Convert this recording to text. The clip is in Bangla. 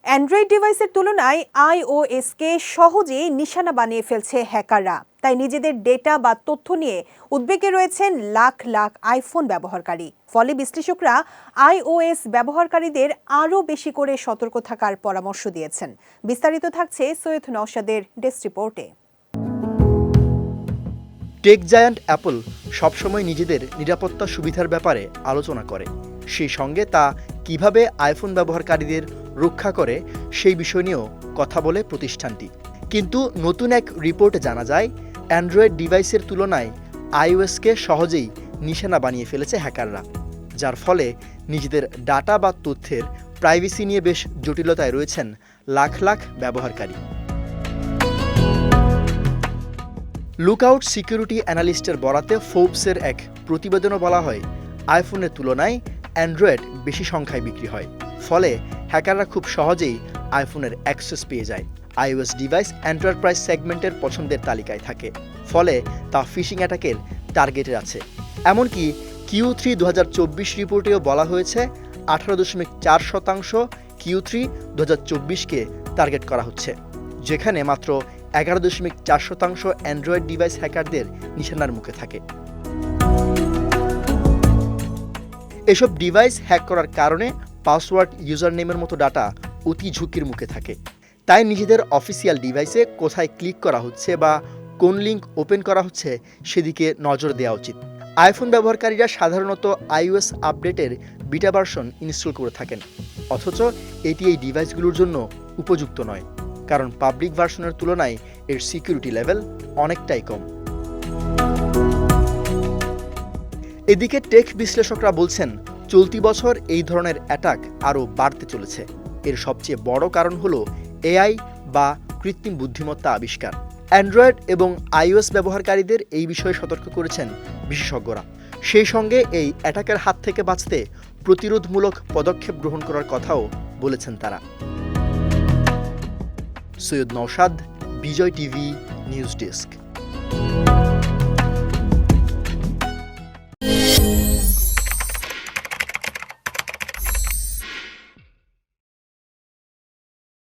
অ্যান্ড্রয়েড ডিভাইসের তুলনায় iOS-কে সহজেই নিশানা বানিয়ে ফেলছে হ্যাকাররা। তাই নিজেদের ডেটা বা তথ্য নিয়ে উদ্বেগে রয়েছেন লাখ লাখ আইফোন ব্যবহারকারী। ফলে বিশ্লেষকরা iOS ব্যবহারকারীদের আরও বেশি করে সতর্ক থাকার পরামর্শ দিয়েছেন। বিস্তারিত থাকছে সৈয়দ নওশাদের ডেস্ক রিপোর্টে। টেক জায়ান্ট অ্যাপল সবসময় নিজেদের নিরাপত্তা সুবিধার ব্যাপারে আলোচনা করে, সেই সঙ্গে তা কিভাবে আইফোন ব্যবহারকারীদের রক্ষা করে সেই বিষয় নিয়েও কথা বলে প্রতিষ্ঠানটি। কিন্তু নতুন এক রিপোর্টে জানা যায়, অ্যান্ড্রয়েড ডিভাইসের তুলনায় iOS-কে সহজেই নিশানা বানিয়ে ফেলেছে হ্যাকাররা, যার ফলে নিজেদের ডাটা বা তথ্যের প্রাইভেসি নিয়ে বেশ জটিলতায় রয়েছেন লাখ লাখ ব্যবহারকারী। লুকআউট সিকিউরিটি অ্যানালিস্টের বরাতে ফোর্বসের এক প্রতিবেদনে বলা হয়, আইফোনের তুলনায় অ্যান্ড্রয়েড বেশি সংখ্যায় বিক্রি হয়, ফলে হ্যাকাররা খুব সহজেই আইফোনের অ্যাক্সেস পেয়ে যায়। iOS ডিভাইস এন্টারপ্রাইজ সেগমেন্টের পছন্দের তালিকায় থাকে, ফলে তা ফিশিং অ্যাটাকের টার্গেটে আছে। এমনকি Q3 2024 রিপোর্টেও বলা হয়েছে 18.4% Q3 2024-কে টার্গেট করা হচ্ছে, যেখানে মাত্র 11.4% অ্যান্ড্রয়েড ডিভাইস হ্যাকারদের নিশানার মুখে থাকে। এসব ডিভাইস হ্যাক করার কারণে পাসওয়ার্ড, ইউজার নেমের মতো ডাটা অতি ঝুঁকির মুখে থাকে। তাই নিজেদের অফিসিয়াল ডিভাইসে কোথায় ক্লিক করা হচ্ছে বা কোন লিঙ্ক ওপেন করা হচ্ছে সেদিকে নজর দেওয়া উচিত। আইফোন ব্যবহারকারীরা সাধারণত iOS আপডেটের বিটা ভার্সন ইনস্টল করে থাকেন, অথচ এটি এই ডিভাইসগুলোর জন্য উপযুক্ত নয়, কারণ পাবলিক ভার্সনের তুলনায় এর সিকিউরিটি লেভেল অনেকটাই কম। এদিকে টেক বিশ্লেষকরা বলছেন, চলতি বছর এই ধরনের অ্যাটাক আরও বাড়তে চলেছে। এর সবচেয়ে বড় কারণ হলো এআই বা কৃত্রিম বুদ্ধিমত্তা আবিষ্কার। অ্যান্ড্রয়েড এবং iOS ব্যবহারকারীদের এই বিষয়ে সতর্ক করেছেন বিশেষজ্ঞরা। সেই সঙ্গে এই অ্যাটাকের হাত থেকে বাঁচতে প্রতিরোধমূলক পদক্ষেপ গ্রহণ করার কথাও বলেছেন তারা। সৈয়দ নওশাদ, বিজয় টিভি নিউজ ডেস্ক।